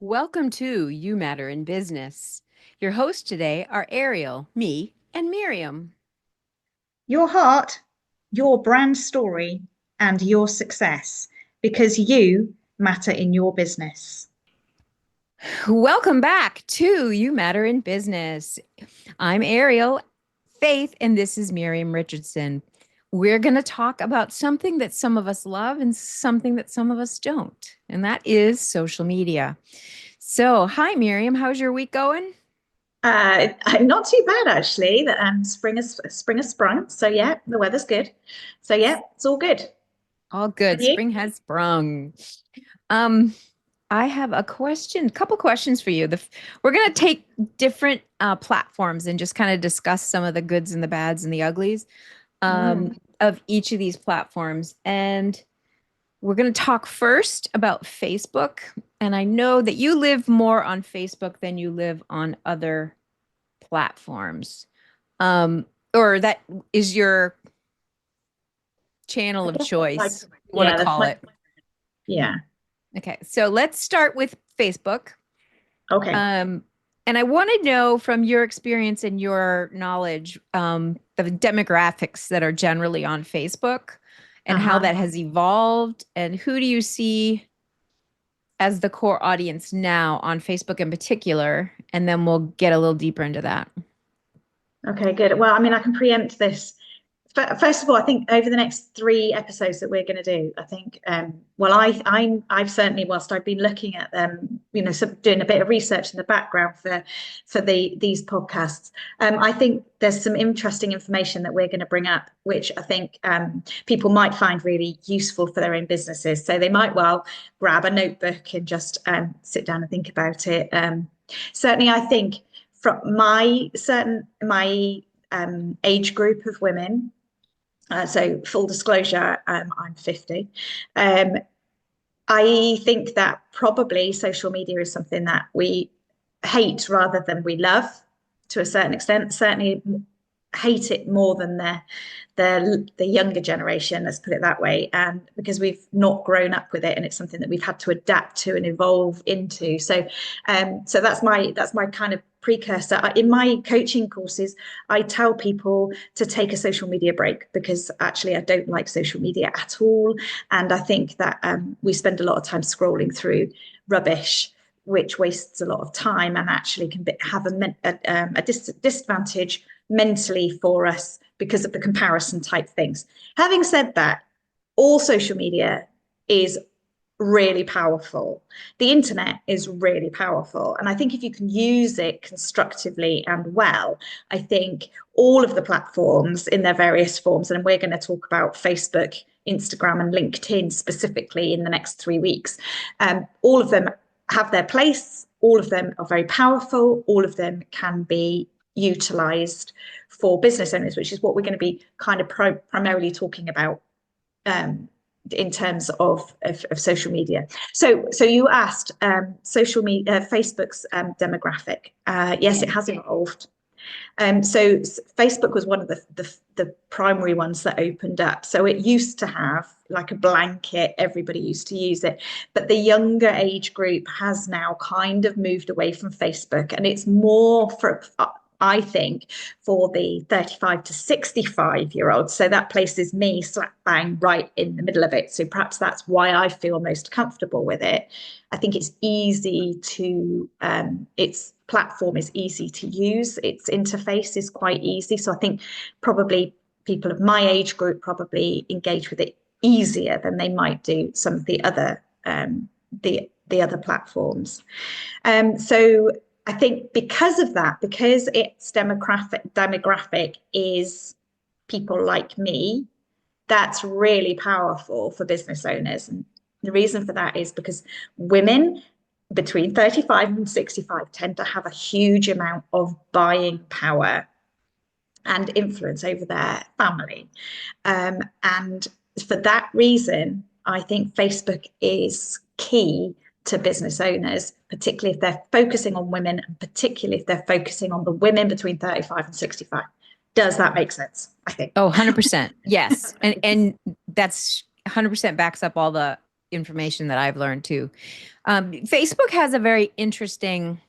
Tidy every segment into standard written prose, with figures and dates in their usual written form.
Welcome to You Matter in Business. Your hosts today are Ariel, me, and Miriam. Your heart, your brand story, and your success because you matter in your business. Welcome back to You Matter in Business. I'm Ariel Faith, and this is Miriam Richardson. We're going to talk about something that some of us love and something that some of us don't, and that is social media. So, hi, Miriam. How's your week going? Not too bad actually. Spring has sprung, so yeah, the weather's good. So yeah, it's all good. All good. And you? Spring has sprung. Um, I have a couple questions for you. We're going to take different platforms and just kind of discuss some of the goods and the bads and the uglies Mm. of each of these platforms. And we're going to talk first about Facebook. And I know that you live more on Facebook than you live on other platforms. Um, or that is your channel I of guess that's my choice, you want to yeah, that's call my it. yeah. Okay, so let's start with Facebook. Okay. Um, and I want to know from your experience and your knowledge, the demographics that are generally on Facebook and how Uh-huh. that has evolved, and who do you see as the core audience now on Facebook in particular? And then we'll get a little deeper into that. Okay, good. Well, I mean, I can preempt this. First of all, I think over the next three episodes that we're going to do, I think, well, I've certainly, whilst I've been looking at them, doing a bit of research in the background for these podcasts, I think there's some interesting information that we're going to bring up, which I think people might find really useful for their own businesses. So they might well grab a notebook and just sit down and think about it. Certainly, I think from my age group of women. So full disclosure, I'm 50. Um, I think that probably social media is something that we hate rather than we love to a certain extent. Certainly hate it more than the younger generation, let's put it that way, and because we've not grown up with it, and it's something that we've had to adapt to and evolve into. So that's my kind of precursor. In my coaching courses, I tell people to take a social media break because actually I don't like social media at all, and I think that we spend a lot of time scrolling through rubbish which wastes a lot of time and actually can have a disadvantage mentally for us because of the comparison type things. Having said that, all social media is really powerful. The internet is really powerful. And I think if you can use it constructively and well, I think all of the platforms in their various forms, and we're going to talk about Facebook, Instagram, and LinkedIn specifically in the next 3 weeks, all of them have their place. All of them are very powerful. All of them can be utilized for business owners, which is what we're going to be kind of primarily talking about in terms of social media. So you asked social media, Facebook's demographic. Yes, it has evolved. So Facebook was one of the primary ones that opened up. So it used to have like a blanket, everybody used to use it. But the younger age group has now kind of moved away from Facebook, and it's more for, I think, for the 35 to 65-year-olds. So that places me slap bang right in the middle of it. So perhaps that's why I feel most comfortable with it. I think it's easy to, its platform is easy to use. Its interface is quite easy. So I think probably people of my age group probably engage with it easier than they might do some of the other platforms. So I think because of that, because its demographic is people like me, that's really powerful for business owners. And the reason for that is because women between 35 and 65 tend to have a huge amount of buying power and influence over their family. And for that reason, I think Facebook is key to business owners, particularly if they're focusing on women, and particularly if they're focusing on the women between 35 and 65. Does that make sense? I think. Oh, 100%. Yes. And that's 100% backs up all the information that I've learned too. Facebook has a very interesting,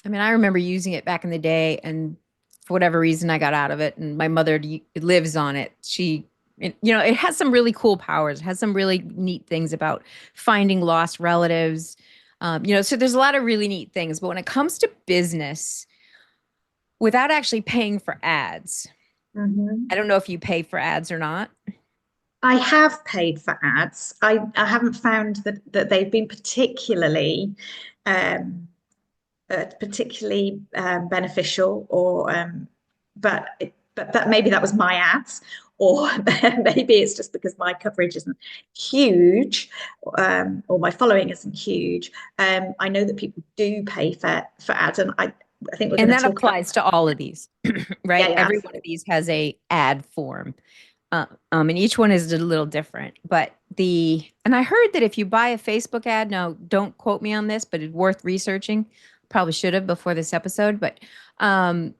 I mean, I remember using it back in the day, and for whatever reason, I got out of it. And my mother lives on it. It has some really cool powers. It has some really neat things about finding lost relatives. So there's a lot of really neat things. But when it comes to business, without actually paying for ads, I Mhm. don't know if you pay for ads or not. I have paid for ads. I haven't found that they've been um, particularly beneficial, or but that maybe that was my ads, or maybe it's just because my coverage isn't huge, or my following isn't huge. I know that people do pay for ads, and I think we're And going to that talk about applies to all of these, yeah, right? yeah, Every one of absolutely. these has a ad form. And each one is a little different. And I heard that if you buy a Facebook ad, now don't quote me on this, but it's worth researching. Probably should have before this episode, but um,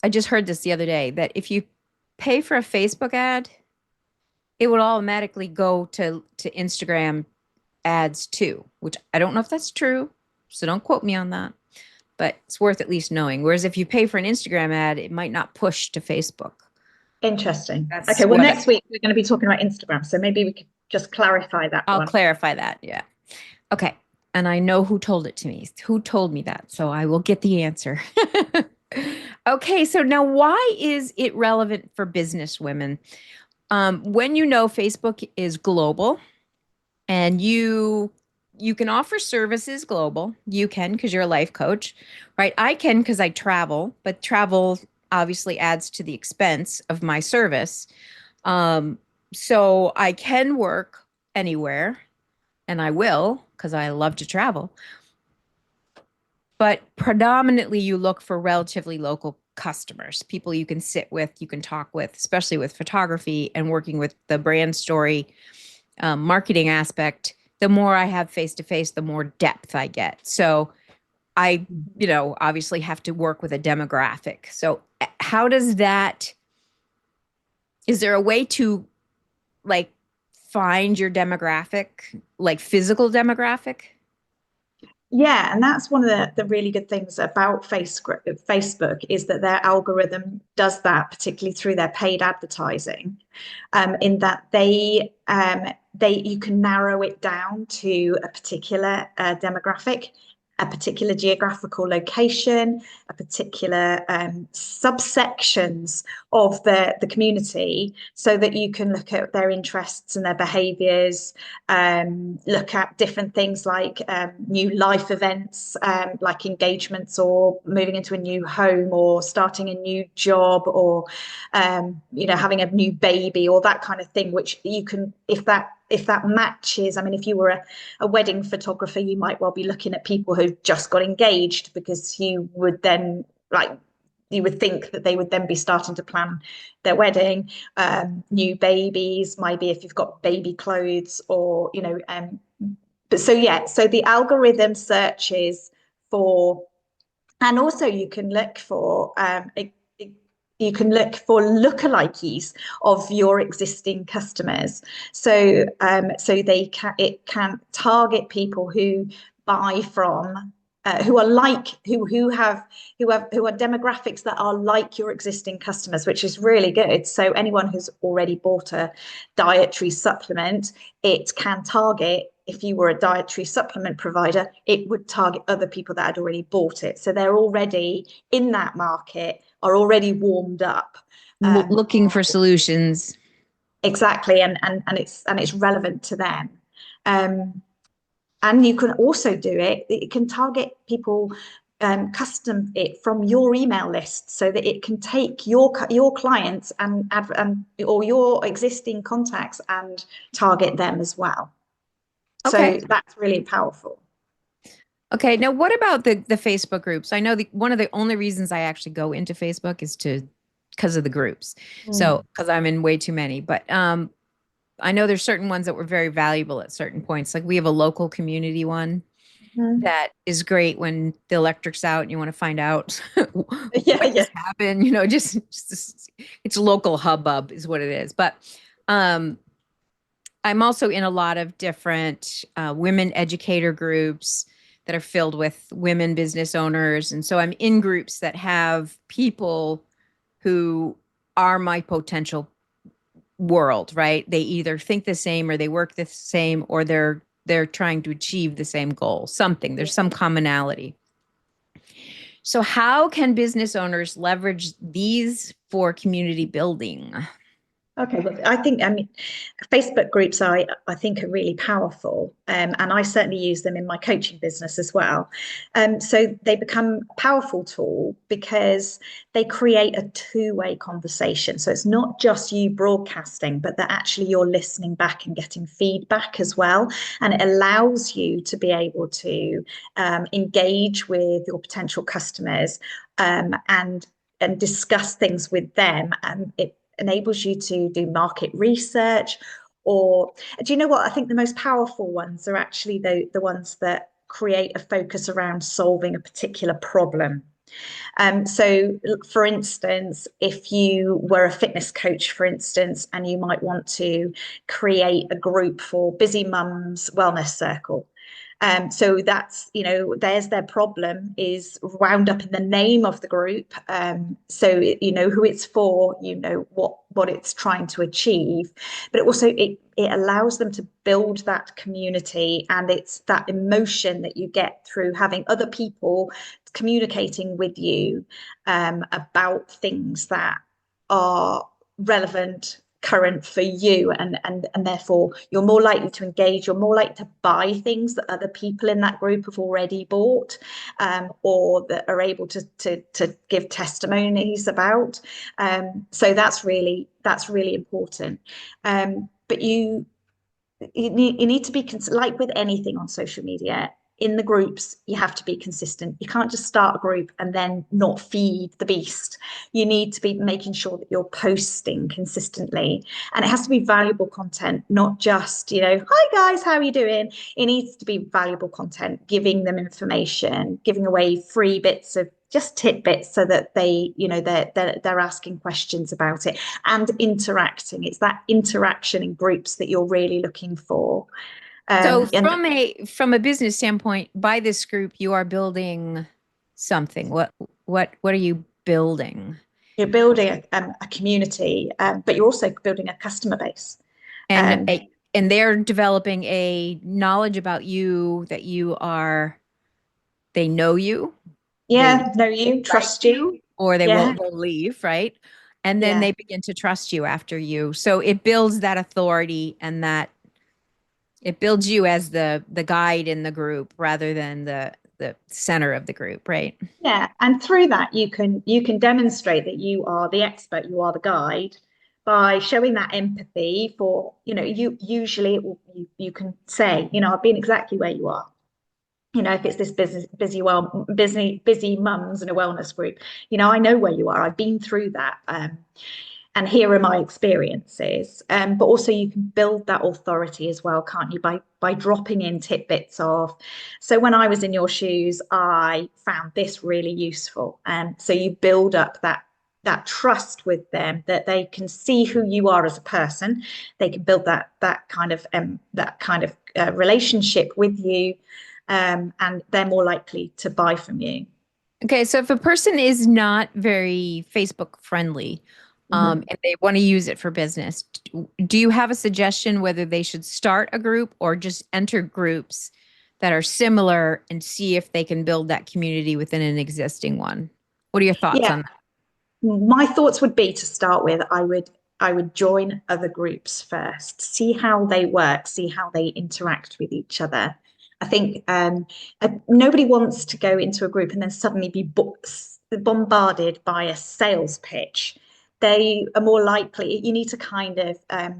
I just heard this the other day that if you pay for a Facebook ad, it would automatically go to Instagram ads too, which I don't know if that's true. So don't quote me on that, but it's worth at least knowing. Whereas if you pay for an Instagram ad, it might not push to Facebook. Interesting. That's Okay, well, what next week we're going to be talking about Instagram, so maybe we could just clarify that I'll one. clarify that. Yeah. Okay. And I know who told it to me, who told me that. So I will get the answer. Okay. So now, why is it relevant for business women? When you know Facebook is global and you can offer services global, you can because you're a life coach, right? I can because I travel, but travel obviously adds to the expense of my service. Um, so I can work anywhere and I will because I love to travel. But predominantly, you look for relatively local customers, people you can sit with, you can talk with, especially with photography and working with the brand story, marketing aspect. The more I have face to face, the more depth I get. So I, obviously have to work with a demographic. So, how does that, is there a way to like find your demographic, like physical demographic? Yeah, and that's one of the really good things about Facebook is that their algorithm does that, particularly through their paid advertising, in that they you can narrow it down to a particular demographic, a particular geographical location, a particular subsections of the community, so that you can look at their interests and their behaviours, look at different things like new life events, like engagements or moving into a new home or starting a new job, or having a new baby or that kind of thing, which you can, if that matches. I mean, if you were a wedding photographer, you might well be looking at people who just got engaged, because you would think that they would then be starting to plan their wedding. New babies, maybe if you've got baby clothes, or but so yeah, so the algorithm searches for, and also you can look for you can look for lookalikes of your existing customers. So it can target people who buy from, who are like who are demographics that are like your existing customers, which is really good. So anyone who's already bought a dietary supplement, it can target. If you were a dietary supplement provider, it would target other people that had already bought it. So they're already in that market, are already warmed up. Looking for solutions. Exactly, and it's relevant to them. Um, and you can also do it. It can target people, custom it from your email list, so that it can take your clients and or your existing contacts and target them as well. Okay. So that's really powerful. Okay. Now, what about the Facebook groups? I know one of the only reasons I actually go into Facebook is to because of the groups. So, Mm. because I'm in way too many, but I know there's certain ones that were very valuable at certain points. Like we have a local community one Mhm. that is great when the electric's out and you want to find out Yeah, what yeah. just happened. Just it's local hubbub is what it is. But um, I'm also in a lot of different women educator groups that are filled with women business owners. And so I'm in groups that have people who are my potential world, right? They either think the same or they work the same or they're trying to achieve the same goal, something. There's some commonality. So how can business owners leverage these for community building? Okay, well, I mean, Facebook groups I think are really powerful, and I certainly use them in my coaching business as well. So they become a powerful tool because they create a two-way conversation. So it's not just you broadcasting, but that actually you're listening back and getting feedback as well, and it allows you to be able to engage with your potential customers and discuss things with them, and it enables you to do market research. Or do you know what? I think the most powerful ones are actually the ones that create a focus around solving a particular problem. So, for instance, if you were a fitness coach, for instance, and you might want to create a group for busy mums wellness circle. So that's, there's their problem is wound up in the name of the group. So you know who it's for, you know what it's trying to achieve, but it allows them to build that community, and it's that emotion that you get through having other people communicating with you about things that are relevant, current for you, and therefore you're more likely to engage, you're more likely to buy things that other people in that group have already bought, or that are able to give testimonies about. So that's really important. But you need to be like with anything on social media. In the groups, you have to be consistent. You can't just start a group and then not feed the beast. You need to be making sure that you're posting consistently, and it has to be valuable content, not just, hi guys, how are you doing? It needs to be valuable content, giving them information, giving away free bits of just tidbits so that they're asking questions about it and interacting. It's that interaction in groups that you're really looking for. So And from a business standpoint, by this group, you are building something. What are you building? you're building a community, but you're also building a customer base. And Um, and they're developing a knowledge about you that they know you, they yeah, know you, like trust you. you, or they Yeah, will leave, right? And then yeah. they begin to trust you after you. So it builds that authority and that it builds you as the guide in the group rather than the center of the group, right? Yeah, and through that you can demonstrate that you are the expert, you are the guide, by showing that empathy for, you usually you can say, I've been exactly where you are. If it's this busy mums in a wellness group, I know where you are. I've been through that. And here are my experiences. But also you can build that authority as well, can't you, by dropping in tidbits of, so when I was in your shoes, I found this really useful. And so you build up that trust with them, that they can see who you are as a person. They can build that kind of relationship with you, and they're more likely to buy from you. Okay, so if a person is not very Facebook friendly, Mm-hmm. and they want to use it for business, do you have a suggestion whether they should start a group or just enter groups that are similar and see if they can build that community within an existing one? What are your thoughts Yeah, on that? my thoughts would be, to start with, I would join other groups first, see how they work, see how they interact with each other. I think nobody wants to go into a group and then suddenly be bombarded by a sales pitch. They are more likely, you need to kind of, I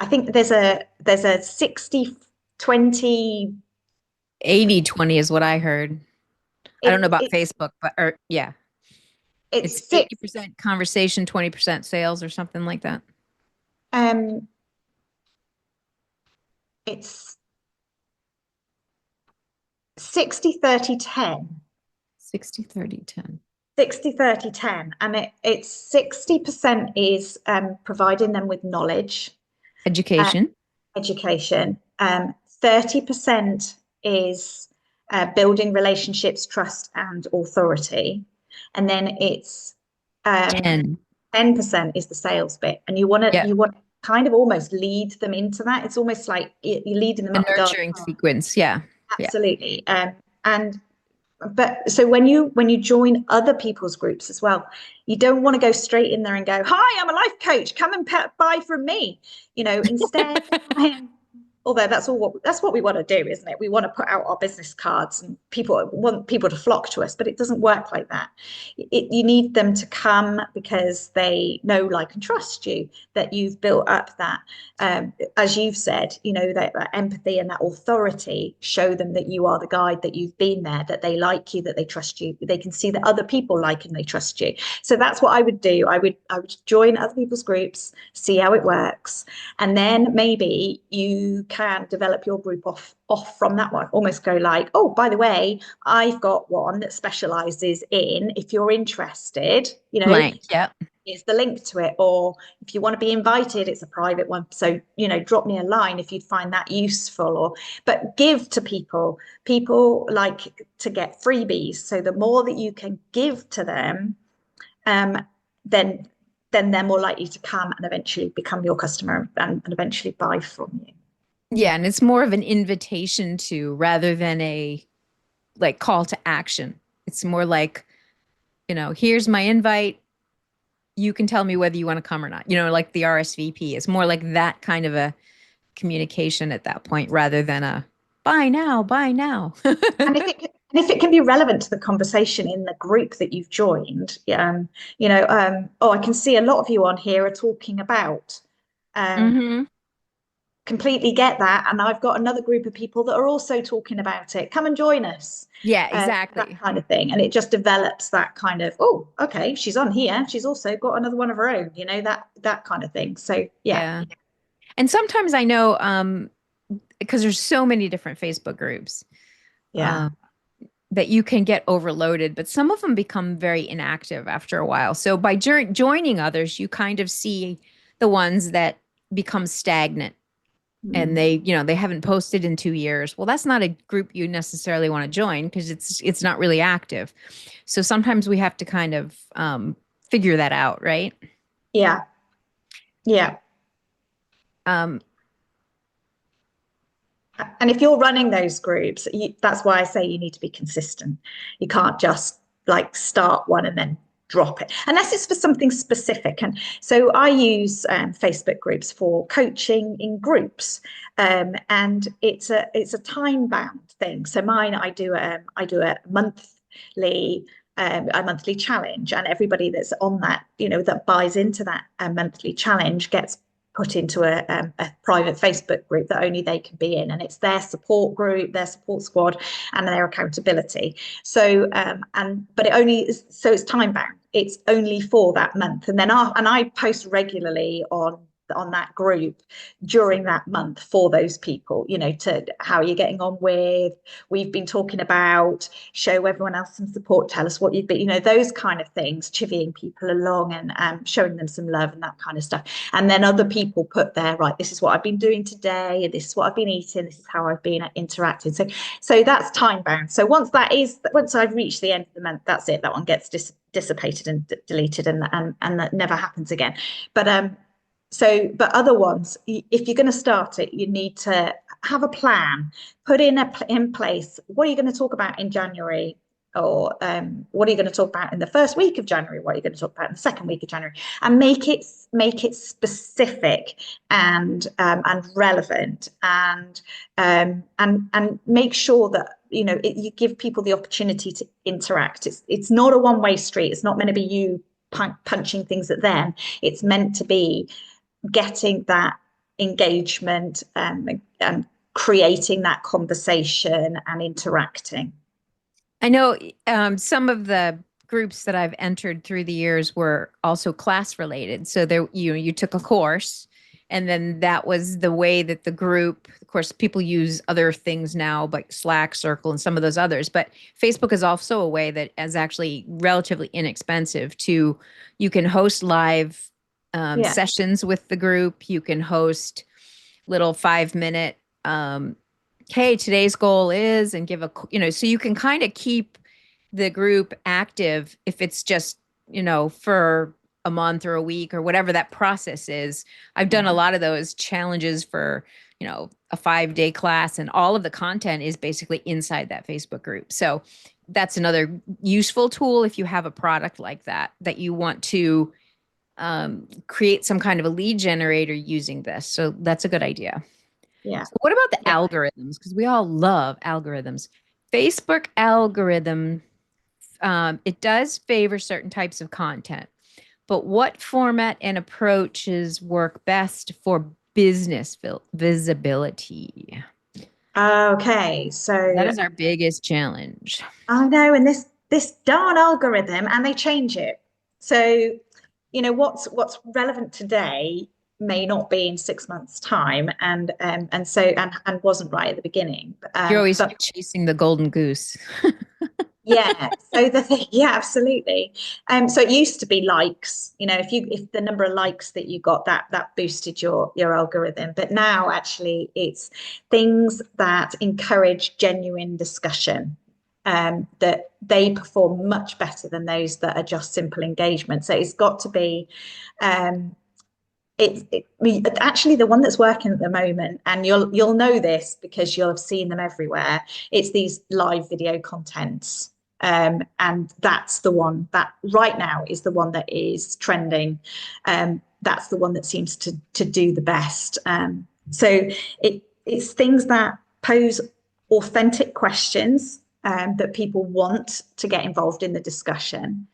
think there's a 60-20. 80/20 is what I heard. I don't know it, about it Facebook, but or yeah, it's it's six 80% conversation, 20% sales or something like that. um it's 60-30-10. 60/30/10. 60-30-10, and it's 60% is providing them with knowledge. uh, Education. education. 30% is building relationships, trust, and authority. And then it's 10. 10% is the sales bit. And Yeah. you want to kind of almost lead them into that. It's almost like you're leading them The up the garden nurturing path. sequence. Yeah. Yeah. Absolutely. And but so when you join other people's groups as well, you don't want to go straight in there and go, hi, I'm a life coach, come and buy from me. Instead try and, although that's what we want to do, isn't it? We want to put out our business cards and people want people to flock to us, but it doesn't work like that. You need them to come because they know, like, and trust you, that you've built up that, as you've said, that empathy and that authority. Show them that you are the guide, that you've been there, that they like you, that they trust you. They can see that other people like and they trust you. So that's what I would do. I would join other people's groups, see how it works, and then maybe you can develop your group off from that one. Almost go like, oh, by the way, I've got one that specializes in, if you're interested, Blank. Yeah. here's the link to it. Or if you want to be invited, it's a private one. So, drop me a line if you'd find that useful. But give to people. People like to get freebies. So the more that you can give to them, then they're more likely to come and eventually become your customer and eventually buy from you. Yeah. And it's more of an invitation to rather than a like call to action. It's more like, here's my invite. You can tell me whether you want to come or not. Like the RSVP. It's more like that kind of a communication at that point rather than a buy now, buy now. And if it can be relevant to the conversation in the group that you've joined, oh, I can see a lot of you on here are talking about. Hmm. Completely get that. And I've got another group of people that are also talking about it. Come and join us. Yeah, That exactly. kind of thing. And it just develops that kind of, oh, okay, she's on here. She's also got another one of her own, that kind of thing. So yeah. Yeah. And sometimes I know, because there's so many different Facebook groups, Yeah. uh, that you can get overloaded, but some of them become very inactive after a while. So by joining others, you kind of see the ones that become stagnant and Mm. they haven't posted in 2 years. Well, that's not a group you necessarily want to join because it's not really active. So sometimes we have to kind of figure that out, right? Yeah. Yeah. Um, And if you're running those groups, that's why I say you need to be consistent. You can't just like start one and then drop it unless it's for something specific. And so I use Facebook groups for coaching in groups, and it's a time bound thing. So mine, I do a monthly challenge, and everybody that's on that, that buys into that monthly challenge gets put into a private Facebook group that only they can be in, and it's their support group, their support squad, and their accountability. So but it only is, so it's time bound. It's only for that month, and then I post regularly on that group during that month for those people, to how are you getting on with, we've been talking about, show everyone else some support, tell us what you've been, those kind of things, chivying people along and showing them some love and that kind of stuff. And then other people put there, right, this is what I've been doing today, and this is what I've been eating, this is how I've been interacting. So that's time bound. So once I've reached the end of the month, that's it, that one gets dissipated and deleted, and that never happens again. But other ones, if you're going to start it, you need to have a plan, put in place. What are you going to talk about in January? Or what are you going to talk about in the first week of January? What are you going to talk about in the second week of January? And make it specific and relevant, and make sure that you give people the opportunity to interact. It's not a one-way street. It's not meant to be you punching things at them. It's meant to be getting that engagement, and creating that conversation and interacting. I know some of the groups that I've entered through the years were also class related. So there, you took a course, and then that was the way that the group. Of course, people use other things now, like Slack, Circle, and some of those others. But Facebook is also a way that is actually relatively inexpensive. You can host live Yeah. sessions with the group. You can host little 5 minute, hey, today's goal is, and give a, so you can kind of keep the group active if it's just, for a month or a week or whatever that process is. I've done a Yeah. lot of those challenges for, a 5-day class, and all of the content is basically inside that Facebook group. So that's another useful tool if you have a product like that you want to create some kind of a lead generator using this. So that's a good idea. Yeah. So what about the Yeah. algorithms? Because we all love algorithms. Facebook algorithm, it does favor certain types of content, but what format and approaches work best for business visibility? Okay. That So is our biggest challenge. I know, and this darn algorithm, and they change it. So, what's relevant today may not be in 6 months' time, and wasn't right at the beginning. You're always But chasing the golden goose. yeah, so the thing, yeah, absolutely. So it used to be likes, if the number of likes that you got, that boosted your algorithm. But now actually it's things that encourage genuine discussion. That they perform much better than those that are just simple engagement. So it's got to be actually the one that's working at the moment, and you'll know this because you'll have seen them everywhere. It's these live video contents, and that's the one that right now is the one that is trending. That's the one that seems to do the best. So it's things that pose authentic questions, that people want to get involved in the discussion.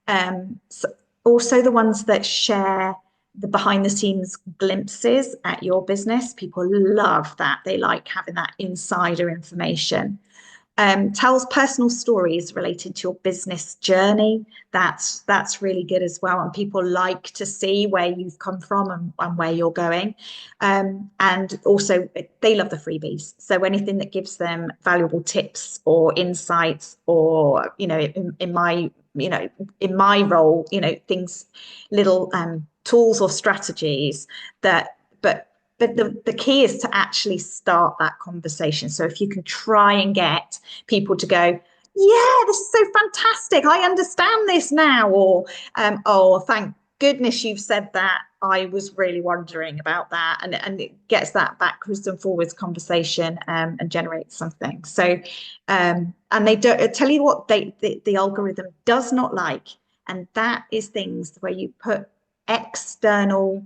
So also the ones that share the behind the scenes glimpses at your business. People love that. They like having that insider information. Tells personal stories related to your business journey. That's really good as well. And people like to see where you've come from, and where you're going. And also they love the freebies. So anything that gives them valuable tips or insights, or, in my, in my role, things, little tools or strategies that, but the key is to actually start that conversation. So if you can try and get people to go, yeah, this is so fantastic, I understand this now, or oh, thank goodness you've said that, I was really wondering about that, and it gets that backwards and forwards conversation, and generates something. So and they don't tell you what the algorithm does not like, and that is things where you put external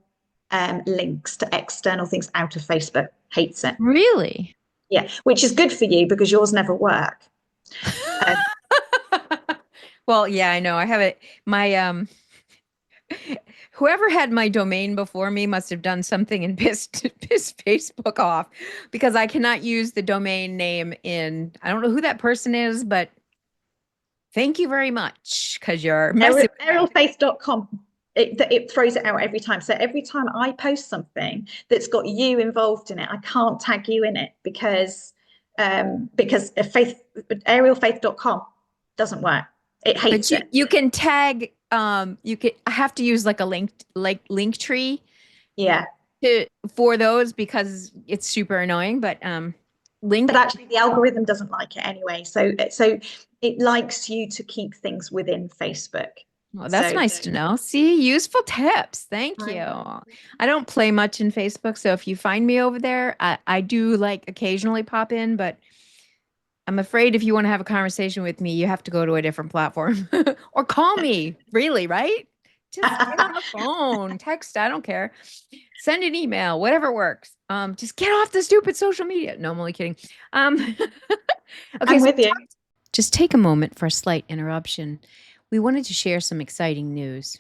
links to external things out of Facebook. Hates it. Really? Yeah, which is good for you because yours never work. Um, Well, yeah, I know. I have it. My whoever had my domain before me must have done something and pissed Facebook off, because I cannot use the domain name in, I don't know who that person is, but thank you very much because you're messing with my. aerialfaith.com, it throws it out every time. So every time I post something that's got you involved in it, I can't tag you in it because aerialfaith.com doesn't work. It But hates you it. you can tag, you could, I have to use like a link tree Yeah. to for those because it's super annoying, but But link. actually the algorithm doesn't like it anyway. So it likes you to keep things within Facebook. Well, that's So nice to know. See, useful tips. Thank I you. know. I don't play much in Facebook, so if you find me over there, I do like occasionally pop in, but I'm afraid if you want to have a conversation with me, you have to go to a different platform or call me, really, right? Just get on the phone, text, I don't care. Send an email, whatever works. Just get off the stupid social media. No, I'm only kidding. Um, okay, I'm so with you. just take a moment for a slight interruption. We wanted to share some exciting news.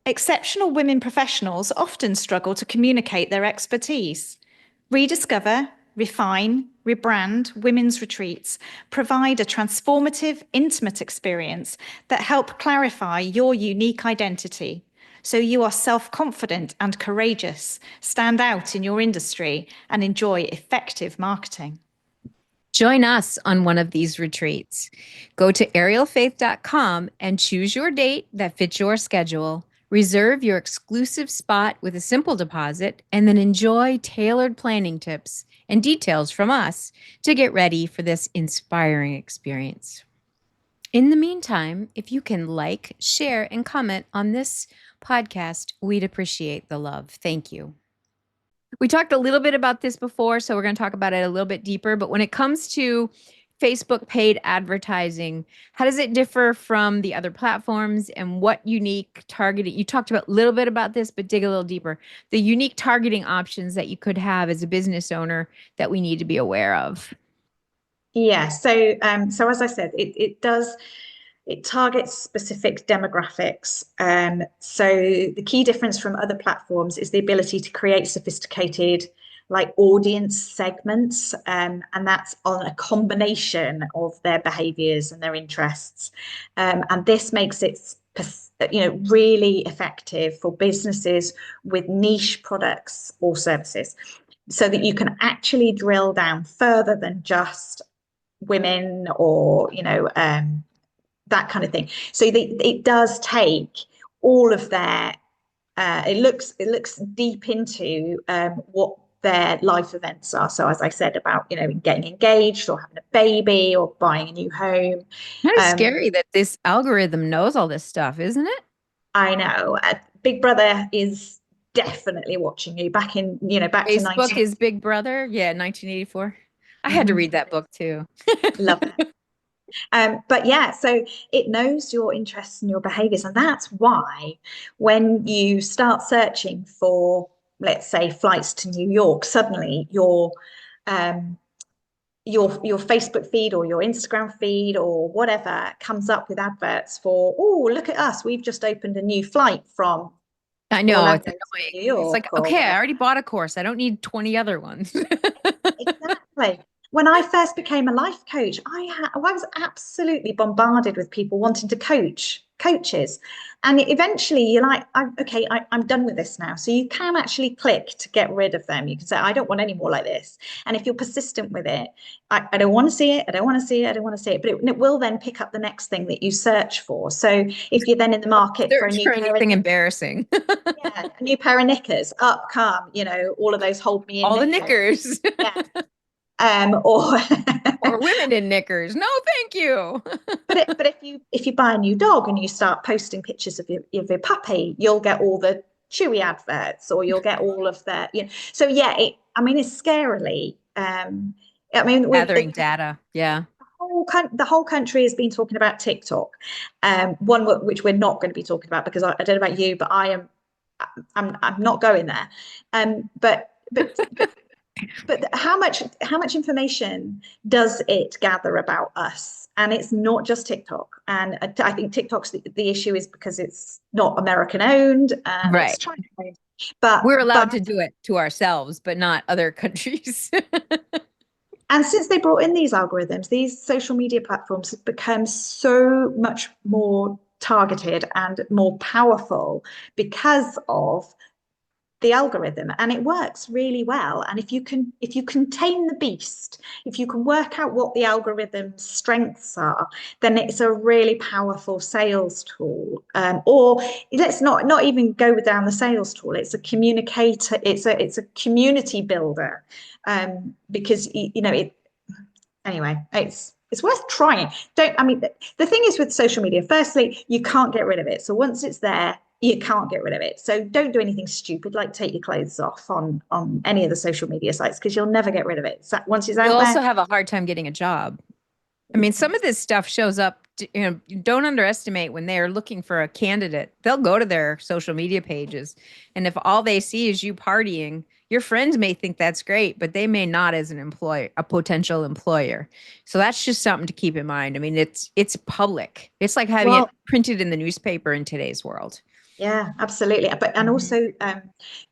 Exceptional women professionals often struggle to communicate their expertise. Rediscover, refine, rebrand women's retreats provide a transformative, intimate experience that help clarify your unique identity so you are self-confident and courageous, stand out in your industry, and enjoy effective marketing. Join us on one of these retreats. Go to aerialfaith.com and choose your date that fits your schedule. Reserve your exclusive spot with a simple deposit and then enjoy tailored planning tips and details from us to get ready for this inspiring experience. In the meantime, if you can like, share, and comment on this podcast, we'd appreciate the love. Thank you. We talked a little bit about this before, so we're going to talk about it a little bit deeper. But when it comes to Facebook paid advertising, how does it differ from the other platforms, and what unique targeting? You talked about a little bit about this, but dig a little deeper. The unique targeting options that you could have as a business owner that we need to be aware of. Yeah, so as I said, it targets specific demographics. So the key difference from other platforms is the ability to create sophisticated like audience segments, and that's on a combination of their behaviors and their interests. And this makes it really effective for businesses with niche products or services, so that you can actually drill down further than just women or that kind of thing. So it does take all of their it looks deep into what their life events are. So as I said about getting engaged or having a baby or buying a new home. Kind of scary that this algorithm knows all this stuff, isn't it? I know. Big Brother is definitely watching you. Back to Facebook is Big Brother. Yeah, 1984. I had to read that book too. Love it. But yeah, so it knows your interests and your behaviors. And that's why when you start searching for, let's say, flights to New York, suddenly your Facebook feed or your Instagram feed or whatever comes up with adverts for, oh, look at us, we've just opened a new flight from I know, Orlando it's to annoying. New York. It's like, okay, I already bought a course. I don't need 20 other ones. Exactly. When I first became a life coach, I was absolutely bombarded with people wanting to coaches. And eventually you're like, I'm done with this now. So you can actually click to get rid of them. You can say, I don't want any more like this. And if you're persistent with it, I don't want to see it. I don't want to see it. I don't want to see it. But it will then pick up the next thing that you search for. So if you're then in the market for a new anything embarrassing. yeah, a new pair of knickers, up come, all of those hold me in all knickers. The knickers. Yeah. Or or women in knickers. No, thank you. but if you buy a new dog and you start posting pictures of your puppy, you'll get all the Chewy adverts, or you'll get all of the So yeah, it's scarily. Gathering data. Yeah. The whole country has been talking about TikTok. One which we're not going to be talking about, because I don't know about you, but I'm not going there. But how much information does it gather about us? And it's not just TikTok. And I think TikTok's the issue is because it's not American owned, and right. It's China owned. But we're allowed to do it to ourselves, but not other countries. And since they brought in these algorithms, these social media platforms have become so much more targeted and more powerful because of the algorithm, and it works really well. And if you contain the beast, if you can work out what the algorithm's strengths are, then it's a really powerful sales tool. Or let's not even go down the sales tool. It's a communicator. It's a community builder, because anyway, it's worth trying. The thing is with social media, firstly, you can't get rid of it. So once it's there, you can't get rid of it. So don't do anything stupid like take your clothes off on any of the social media sites, because you'll never get rid of it. So once it's out there, you'll also have a hard time getting a job. I mean, some of this stuff shows up, don't underestimate when they're looking for a candidate. They'll go to their social media pages, and if all they see is you partying, your friends may think that's great, but they may not as a potential employer. So that's just something to keep in mind. I mean, it's public. It's like having it printed in the newspaper in today's world. Yeah, absolutely. And also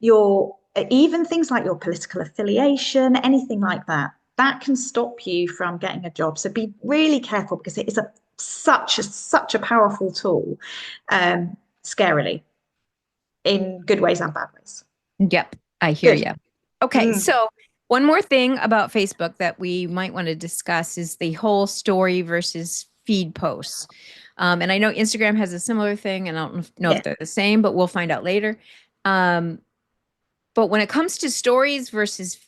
your even things like your political affiliation, anything like that can stop you from getting a job. So be really careful, because it is such a powerful tool, scarily, in good ways and bad ways. Yep, I hear you. Okay, so one more thing about Facebook that we might want to discuss is the whole story versus feed posts. And I know Instagram has a similar thing, and I don't know Yeah. if they're the same, but we'll find out later. But when it comes to stories versus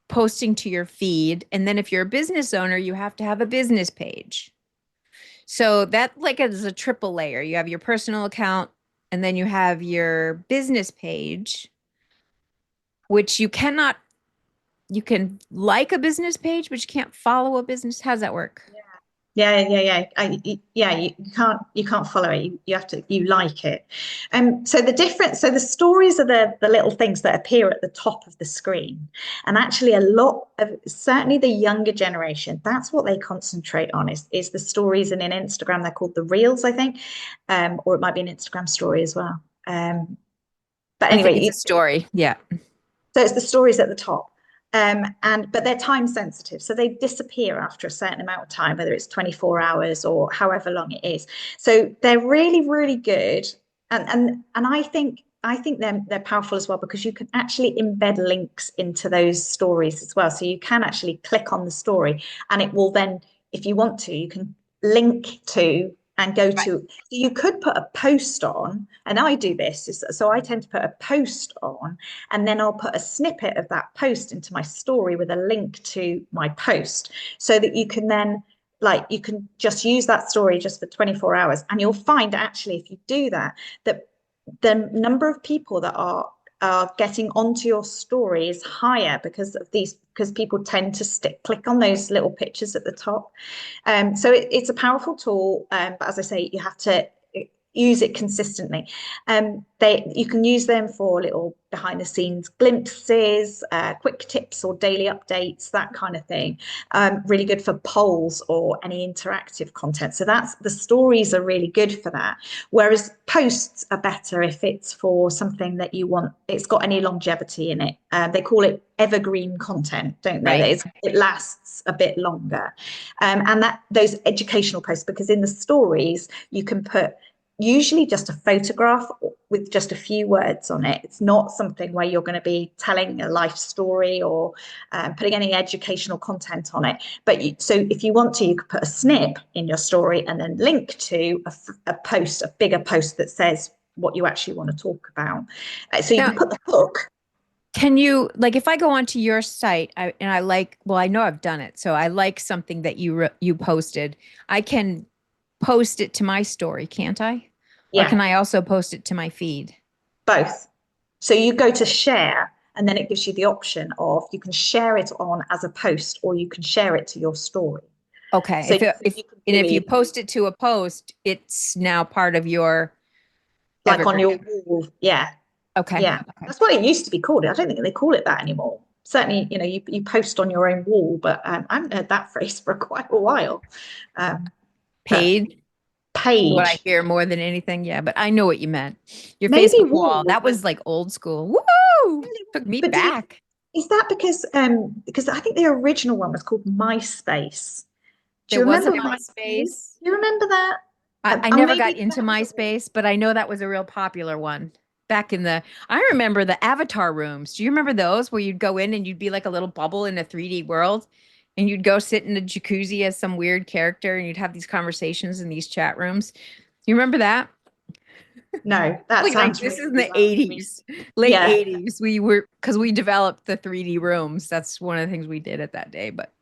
posting to your feed, and then if you're a business owner, you have to have a business page. So that like is a triple layer. You have your personal account, and then you have your business page, which you can like a business page, but you can't follow a business. How's that work? Yeah. You can't follow it. You have to, you like it. So the difference, so the stories are the little things that appear at the top of the screen. And actually a lot of, certainly the younger generation, that's what they concentrate on is the stories. And in Instagram, they're called the reels, I think. Or it might be an Instagram story as well. But I think anyway, it's a story. Yeah. so it's the stories at the top. But they're time sensitive, so they disappear after a certain amount of time, whether it's 24 hours or however long it is. So they're really, really good. And I think they're powerful as well, because you can actually embed links into those stories as well. So you can actually click on the story, and it will then, if you want to, you can link to and go to. You could put a post on, and I do this, so I tend to put a post on, and then I'll put a snippet of that post into my story with a link to my post, so that you can then, like, you can just use that story just for 24 hours. And you'll find actually, if you do that, that the number of people that are getting onto your story is higher because of these, because people tend to click on those little pictures at the top. So it's a powerful tool, but as I say, you have to use it consistently. You can use them for little behind the scenes glimpses, quick tips or daily updates, that kind of thing. Really good for polls or any interactive content. So that's, the stories are really good for that. Whereas posts are better if it's for something that you want, it's got any longevity in it. They call it evergreen content, don't they? Right. It lasts a bit longer. And that those educational posts, because in the stories you can put usually just a photograph with just a few words on it. It's not something where you're going to be telling a life story or putting any educational content on it. But so if you want to, you could put a snip in your story and then link to a post, a bigger post that says what you actually want to talk about. So you Now, can put the hook. can you, like, if I go onto your site, and I like, well, I know I've done it, so I like something that you posted, I can post it to my story, can't I? Or can Yeah, I also post it to my feed? both. So you go to share, and then it gives you the option of, you can share it on as a post, or you can share it to your story. Okay. So you can do If you it post it to a post, it's now part of your like on evergreen. your wall. Yeah, Okay. yeah. That's what it used to be called. I don't think they call it that anymore. Certainly, you post on your own wall, but I haven't heard that phrase for quite a while. But Paid, what I page, hear more than anything. Yeah, but I know what you meant. Your maybe Facebook wall. wall, That but was like old school. Woo! Took me but back. is that because I think the original one was called MySpace. Do There you was a remember MySpace? MySpace. Do you remember that? I Or never got maybe into that was a MySpace, but I know that was a real popular one back in the. I remember the avatar rooms. Do you remember those where you'd go in and you'd be like a little bubble in a 3D world, and you'd go sit in a jacuzzi as some weird character, and you'd have these conversations in these chat rooms. You remember that? no, that Like sounds this is really in the bizarre to me. 80s, late Yeah. 80s. We were, because we developed the 3D rooms. That's one of the things we did at that day. But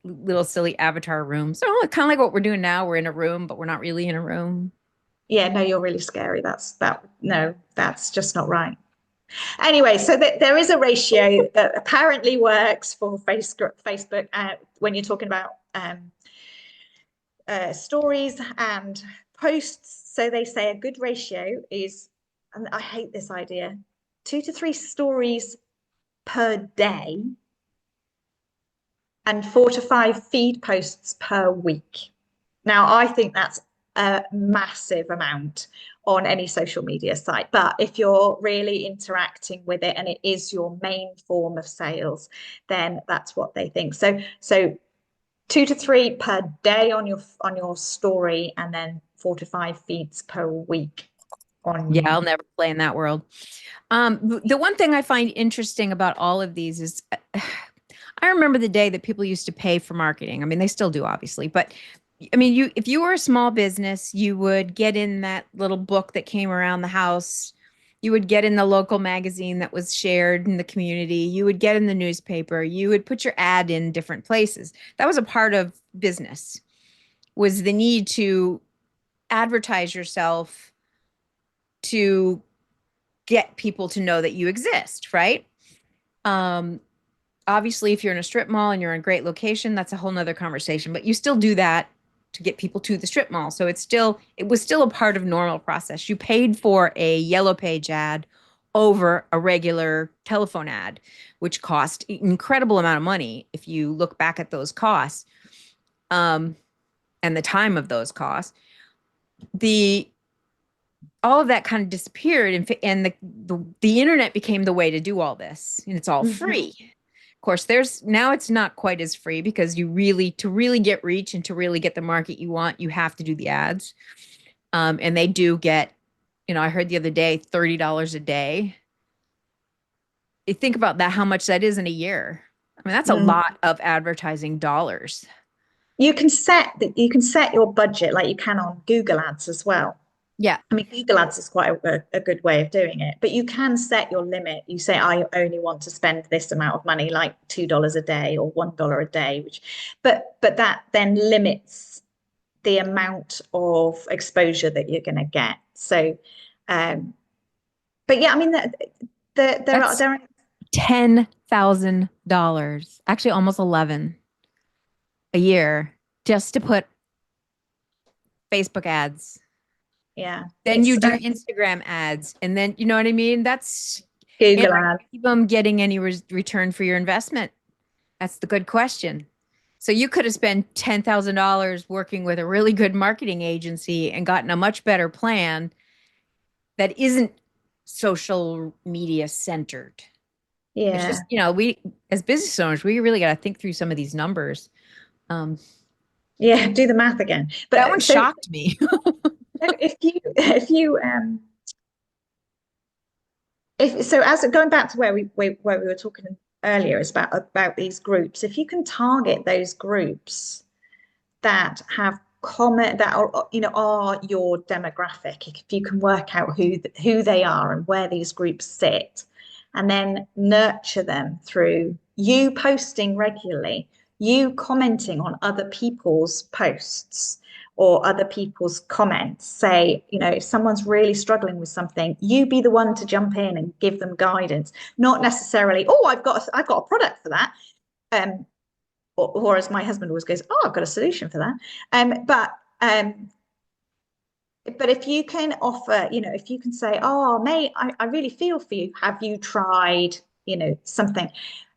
little silly avatar rooms. So kind of like what we're doing now. We're in a room, but we're not really in a room. Yeah, no, you're really scary. No, that's just not right. Anyway, so there is a ratio that apparently works for Facebook when you're talking about stories and posts. So they say a good ratio is, and I hate this idea, 2 to 3 stories per day and 4 to 5 feed posts per week. Now, I think that's a massive amount on any social media site. But if you're really interacting with it and it is your main form of sales, then that's what they think. So 2 to 3 per day on your story, and then 4 to 5 feeds per week Yeah, on. I'll never play in that world. The one thing I find interesting about all of these is I remember the day that people used to pay for marketing. I mean, they still do, obviously, but I mean, if you were a small business, you would get in that little book that came around the house. You would get in the local magazine that was shared in the community. You would get in the newspaper. You would put your ad in different places. That was a part of business, was the need to advertise yourself to get people to know that you exist, right? Um, Obviously, if you're in a strip mall and you're in a great location, that's a whole nother conversation, but you still do that to get people to the strip mall. So it was still a part of normal process. You paid for a yellow page ad over a regular telephone ad, which cost an incredible amount of money if you look back at those costs, and the time of those costs. The all of that kind of disappeared, and the internet became the way to do all this, and it's all free. Of course, now it's not quite as free, because to really get reach and to really get the market you want, you have to do the ads. And they do get, I heard the other day, $30 a day. You think about that, how much that is in a year. I mean, that's a lot of advertising dollars. You can set your budget like you can on Google Ads as well. Yeah. I mean, Google Ads is quite a good way of doing it, but you can set your limit. You say, I only want to spend this amount of money, like $2 a day or $1 a day, but that then limits the amount of exposure that you're going to get. So, but yeah, I mean, there are $10,000, actually almost 11 a year, just to put Facebook ads. Yeah. Then you do Instagram ads, and then, you know what I mean? That's Google ads. Even getting any return for your investment. That's the good question. So you could have spent $10,000 working with a really good marketing agency and gotten a much better plan that isn't social media centered. Yeah. It's just, we as business owners, we really got to think through some of these numbers. Yeah, do the math again. But that one shocked me. As going back to where we were talking earlier, is about these groups. If you can target those groups that have that are your demographic, if you can work out who they are and where these groups sit, and then nurture them through you posting regularly, you commenting on other people's posts or other people's comments. Say, if someone's really struggling with something, you be the one to jump in and give them guidance, not necessarily, oh, I've got a product for that. Or as my husband always goes, oh, I've got a solution for that. But if you can offer, if you can say, oh, mate, I really feel for you. Have you tried, something,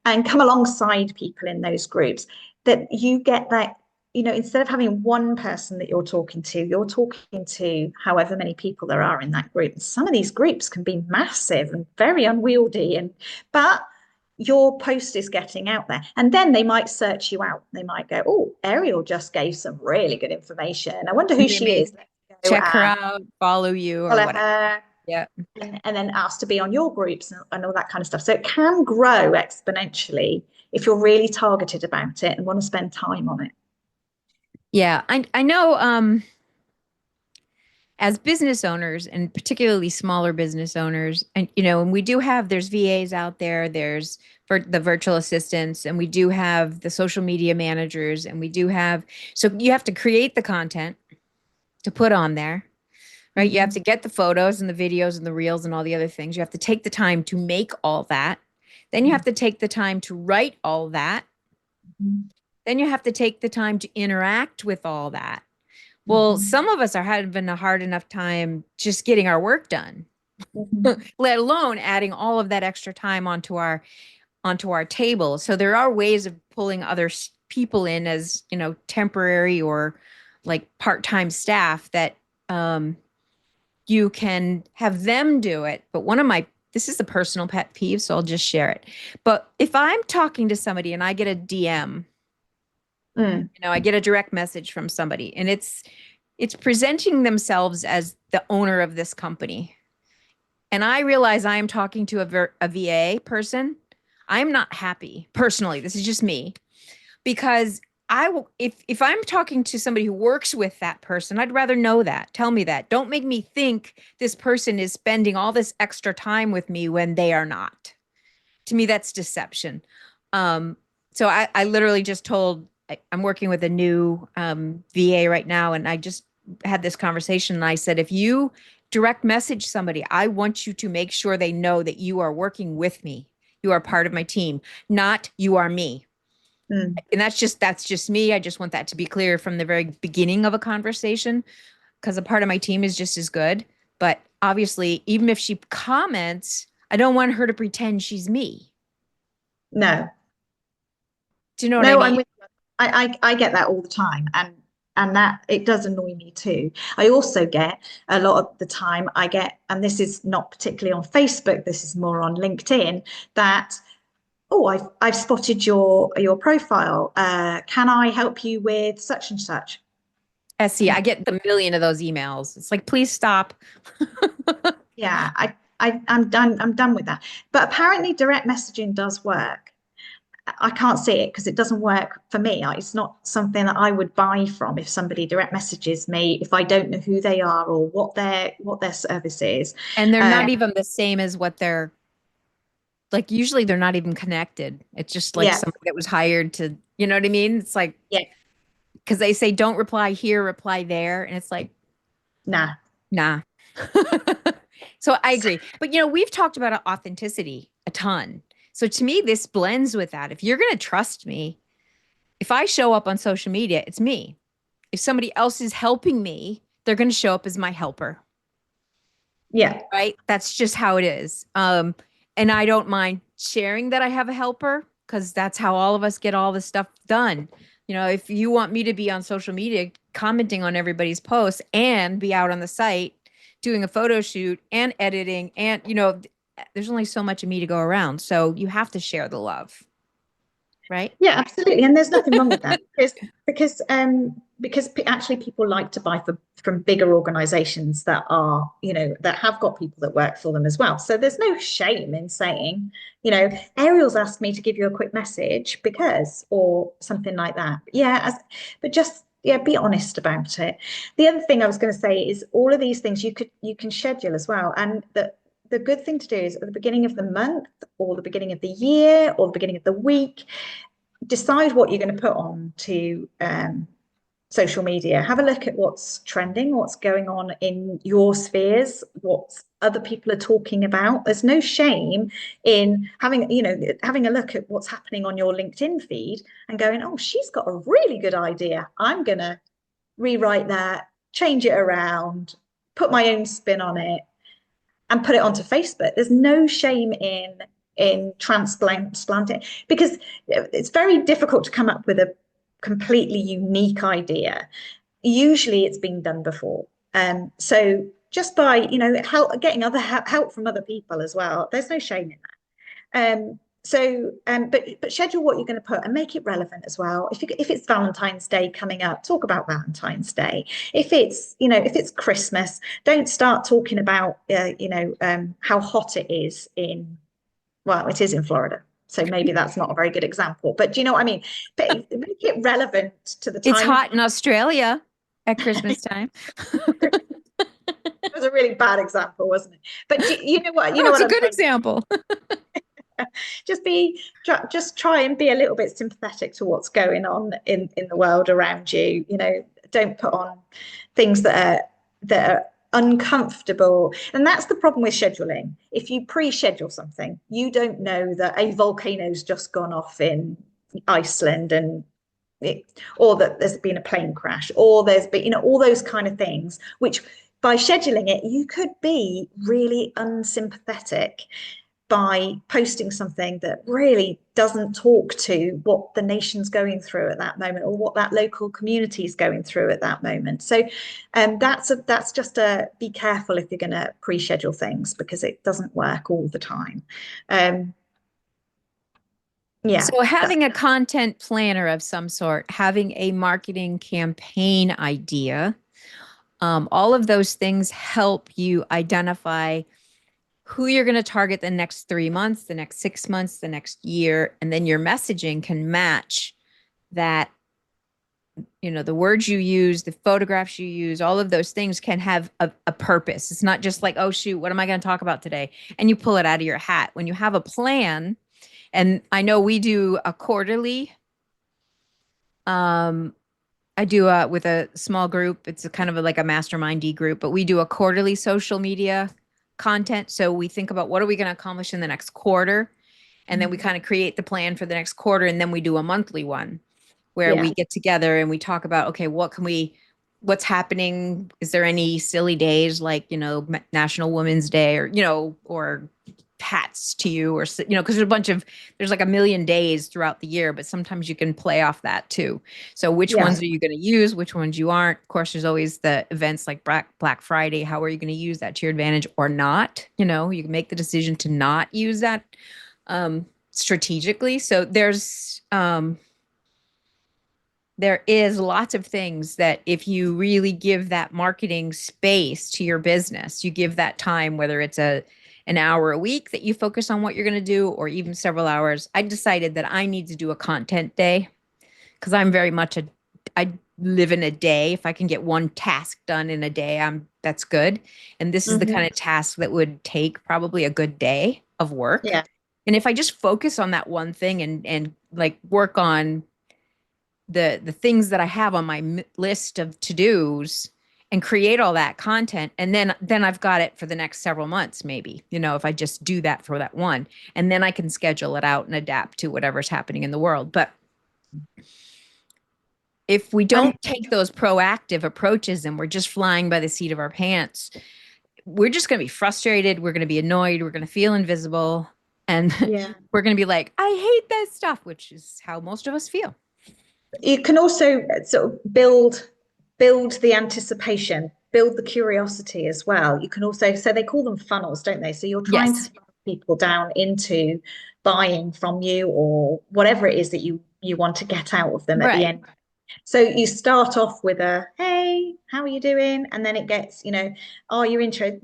and come alongside people in those groups, that you get that, instead of having one person that you're talking to however many people there are in that group. And some of these groups can be massive and very unwieldy, but your post is getting out there, and then they might search you out. They might go, oh, Ariel just gave some really good information. I wonder who she is. Check her out, follow you, or whatever. Yeah. And then ask to be on your groups and all that kind of stuff. So it can grow exponentially if you're really targeted about it and want to spend time on it. Yeah, I know, as business owners, and particularly smaller business owners, and and we do have, there's VAs out there, there's for the virtual assistants, and we do have the social media managers, and we do have, so you have to create the content to put on there, right? You have to get the photos and the videos and the reels and all the other things. You have to take the time to make all that. Then you have to take the time to write all that. Then you have to take the time to interact with all that. Well, some of us are having a hard enough time just getting our work done, let alone adding all of that extra time onto our table. So there are ways of pulling other people in as, temporary or like part-time staff that you can have them do it. But this is a personal pet peeve, so I'll just share it. But if I'm talking to somebody and I get a DM, I get a direct message from somebody, and it's presenting themselves as the owner of this company, and I realize I am talking to a VA person, I'm not happy personally. This is just me, because if I'm talking to somebody who works with that person, I'd rather know that. Tell me that. Don't make me think this person is spending all this extra time with me when they are not. To me, that's deception. Um, so I literally just told, I'm working with a new VA right now, and I just had this conversation. And I said, if you direct message somebody, I want you to make sure they know that you are working with me. You are part of my team, not you are me. Mm. And that's just me. I just want that to be clear from the very beginning of a conversation, because a part of my team is just as good. But obviously, even if she comments, I don't want her to pretend she's me. No, Do you know what I no, mean? I get that all the time, and that it does annoy me too. I also get a lot of the time I get, and this is not particularly on Facebook, this is more on LinkedIn, that oh, I've spotted your profile. Can I help you with such and such? SE, I get the million of those emails. It's like, please stop. Yeah, I'm done with that. But apparently direct messaging does work. I can't see it because it doesn't work for me. It's not something that I would buy from if somebody direct messages me if I don't know who they are or what their service is. And they're Uh, not even the same as what they're like. Usually they're not even connected. It's just like yeah, somebody that was hired to, you know what I mean? It's like, yeah, because they say don't reply here, reply there. And it's like, nah. nah. So I agree. But, we've talked about authenticity a ton. So to me, this blends with that. If you're going to trust me, if I show up on social media, it's me. If somebody else is helping me, they're going to show up as my helper. Yeah, Right? That's just how it is. And I don't mind sharing that I have a helper, because that's how all of us get all this stuff done. If you want me to be on social media commenting on everybody's posts and be out on the site doing a photo shoot and editing, and there's only so much of me to go around. So you have to share the love, right? yeah, absolutely. And there's nothing wrong with that because actually people like to buy from bigger organizations that are, that have got people that work for them as well. So there's no shame in saying, Ariel's asked me to give you a quick message because, or something like that. Yeah, but just yeah, be honest about it. The other thing I was going to say is all of these things you can schedule as well. And the good thing to do is at the beginning of the month or the beginning of the year or the beginning of the week, decide what you're going to put on to social media. Have a look at what's trending, what's going on in your spheres, what other people are talking about. There's no shame in having a look at what's happening on your LinkedIn feed and going, oh, she's got a really good idea. I'm going to rewrite that, change it around, put my own spin on it, and put it onto Facebook. There's no shame in transplanting, because it's very difficult to come up with a completely unique idea. Usually it's been done before. So just by getting other help from other people as well, there's no shame in that. But schedule what you're going to put and make it relevant as well. If it's Valentine's Day coming up, talk about Valentine's Day. If it's Christmas, don't start talking about how hot it is well, it is in Florida, so maybe that's not a very good example. But do you know what I mean? But make it relevant to the It's time of hot in Australia at Christmas time. it was a really bad example, wasn't it? But you know what? You No, know it's what a I'm good trying. example. Just try and be a little bit sympathetic to what's going on in the world around you. Don't put on things that are uncomfortable. And that's the problem with scheduling. If you pre-schedule something, you don't know that a volcano's just gone off in Iceland or that there's been a plane crash, or there's been, all those kind of things, which by scheduling it, you could be really unsympathetic by posting something that really doesn't talk to what the nation's going through at that moment or what that local community is going through at that moment. So that's just a be careful if you're going to pre-schedule things, because it doesn't work all the time. Yeah, So having a content planner of some sort, having a marketing campaign idea, all of those things help you identify who you're going to target the next 3 months, the next 6 months, the next year, and then your messaging can match that the words you use, the photographs you use, all of those things can have a purpose. It's not just like, oh, shoot, what am I going to talk about today? And you pull it out of your hat. When you have a plan, and I know we do a quarterly, I do with a small group. It's a kind of like a mastermindy group, but we do a quarterly social media content. So we think about what are we going to accomplish in the next quarter? And then we kind of create the plan for the next quarter. And then we do a monthly one where we get together and we talk about, okay, what's happening? Is there any silly days like, National Women's Day or hats to you or, because there's like a million days throughout the year, but sometimes you can play off that too. So which ones are you going to use? Which ones you aren't? Of course, there's always the events like Black Friday. How are you going to use that to your advantage or not? You can make the decision to not use that strategically. So there is lots of things that if you really give that marketing space to your business, you give that time, whether it's an hour a week that you focus on what you're going to do, or even several hours. I decided that I need to do a content day because I'm very much I live in a day. If I can get one task done in a day, that's good. And this is the kind of task that would take probably a good day of work. Yeah. And if I just focus on that one thing and like work on the things that I have on my list of to-dos and create all that content, and then I've got it for the next several months, maybe, if I just do that for that one, and then I can schedule it out and adapt to whatever's happening in the world. But if we don't take those proactive approaches and we're just flying by the seat of our pants, we're just going to be frustrated. We're going to be annoyed. We're going to feel invisible. And we're going to be like, I hate this stuff, which is how most of us feel. You can also sort of build the anticipation, build the curiosity as well. You can also, so they call them funnels, don't they? So you're trying to funnel people down into buying from you or whatever it is that you want to get out of them at the end. So you start off with a, hey, how are you doing? And then it gets, oh, you're interested,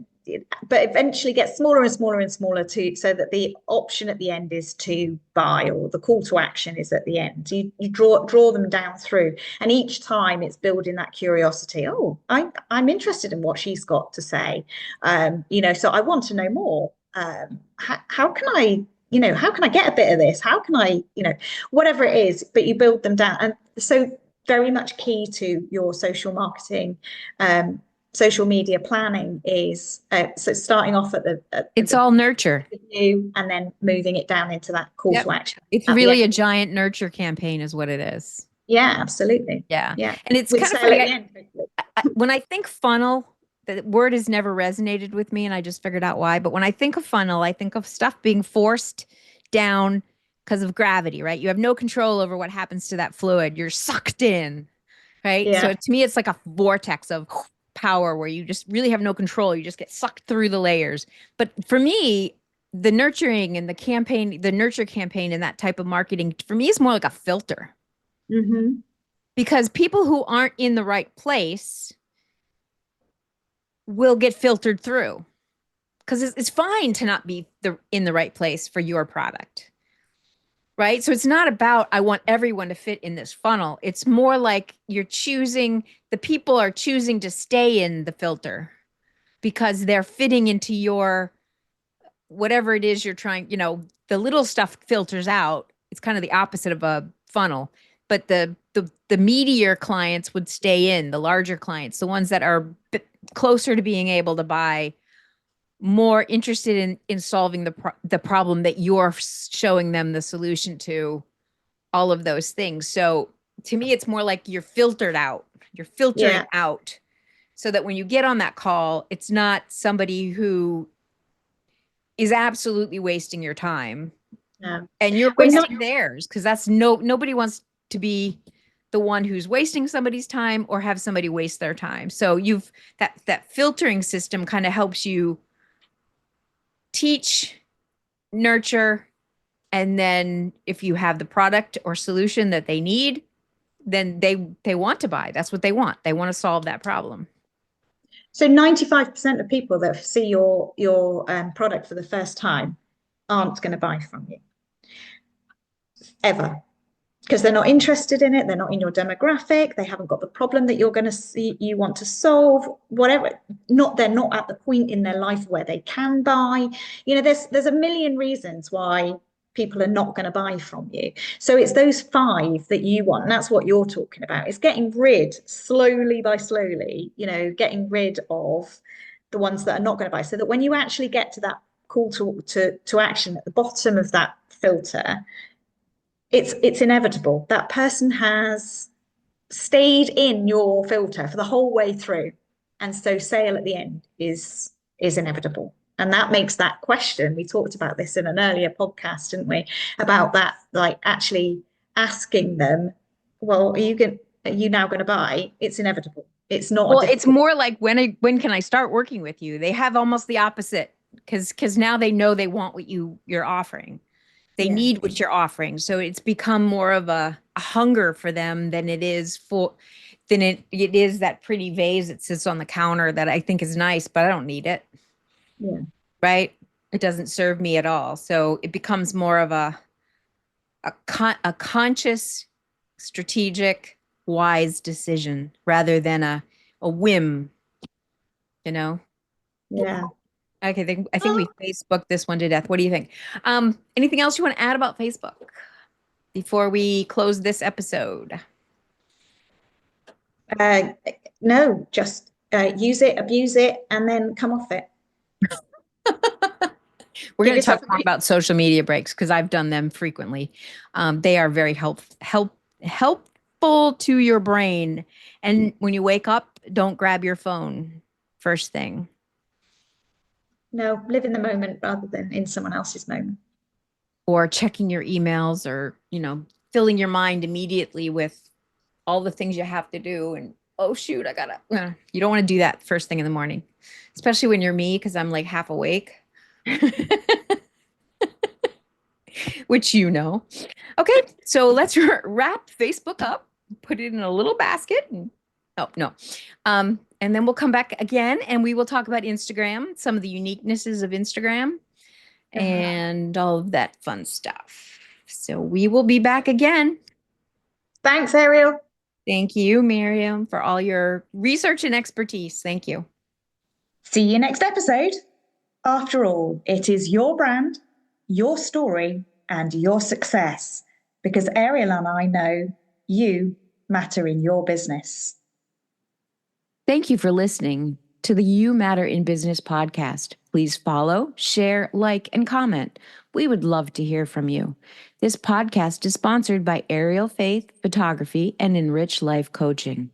but eventually gets smaller and smaller and smaller too, so that the option at the end is to buy, or the call to action is at the end. You draw them down through, and each time it's building that curiosity. Oh, I'm interested in what she's got to say. So I want to know more. How can I, how can I get a bit of this? How can I, whatever it is, but you build them down. And so very much key to your social marketing, social media planning is so starting off it's all nurture, and then moving it down into that call to action. It's really a giant nurture campaign is what it is. Yeah, absolutely. Yeah. And it's kind of funny. When I think funnel, the word has never resonated with me, and I just figured out why. But when I think of funnel, I think of stuff being forced down because of gravity, right? You have no control over what happens to that fluid. You're sucked in, right? Yeah. So to me, it's like a vortex of power where you just really have no control. You just get sucked through the layers. But for me, the nurturing and the nurture campaign and that type of marketing, for me, is more like a filter. Because people who aren't in the right place will get filtered through. Because it's fine to not be in the right place for your product. Right? So it's not about, I want everyone to fit in this funnel. It's more like the people are choosing to stay in the filter because they're fitting into your, whatever it is you're trying, the little stuff filters out. It's kind of the opposite of a funnel, but the meatier clients would stay in, the larger clients, the ones that are closer to being able to buy, more interested in solving the problem that you're showing them the solution to, all of those things. So to me, it's more like you're filtered out. You're filtering out so that when you get on that call, it's not somebody who is absolutely wasting your time. And you're wasting theirs, because that's nobody wants to be the one who's wasting somebody's time or have somebody waste their time. So that filtering system kind of helps you teach, nurture, and then if you have the product or solution that they need, then they want to buy. That's what they want. They want to solve that problem. So 95% of people that see your product for the first time aren't going to buy from you ever. because they're not interested in it, they're not in your demographic, they haven't got the problem that you're going to see, you want to solve, whatever. They're not at the point in their life where they can buy. There's a million reasons why people are not going to buy from you. So it's those 5 that you want, and that's what you're talking about. It's getting rid slowly by slowly, getting rid of the ones that are not going to buy, so that when you actually get to that call to action at the bottom of that filter, it's inevitable. That person has stayed in your filter for the whole way through, and so sale at the end is inevitable. And that makes that question, we talked about this in an earlier podcast, didn't we, about that, like actually asking them, well, are you now going to buy? It's inevitable. It's not. Well, it's more like when can I start working with you? They have almost the opposite, because now they know they want what you're offering. They need what you're offering. So it's become more of a hunger for them than it is that pretty vase that sits on the counter that I think is nice, but I don't need it. Yeah. Right? It doesn't serve me at all. So it becomes more of a conscious, strategic, wise decision rather than a whim, Yeah. Okay, I think we Facebooked this one to death. What do you think? Anything else you want to add about Facebook before we close this episode? No, just use it, abuse it, and then come off it. We're going to talk more about social media breaks because I've done them frequently. They are very helpful to your brain. And when you wake up, don't grab your phone first thing. No, live in the moment rather than in someone else's moment. Or checking your emails, or, filling your mind immediately with all the things you have to do. And, oh, shoot, you don't want to do that first thing in the morning, especially when you're me, because I'm like half awake, which Okay, so let's wrap Facebook up, put it in a little basket. And then we'll come back again and we will talk about Instagram, some of the uniquenesses of Instagram and all of that fun stuff. So we will be back again. Thanks, Ariel. Thank you, Miriam, for all your research and expertise. Thank you. See you next episode. After all, it is your brand, your story, and your success, because Ariel and I know you matter in your business. Thank you for listening to the You Matter in Business podcast. Please follow, share, like, and comment. We would love to hear from you. This podcast is sponsored by Ariel Faith Photography and Enrich Life Coaching.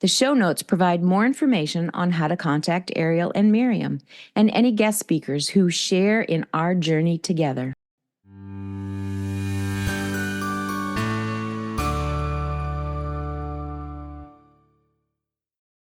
The show notes provide more information on how to contact Ariel and Miriam and any guest speakers who share in our journey together.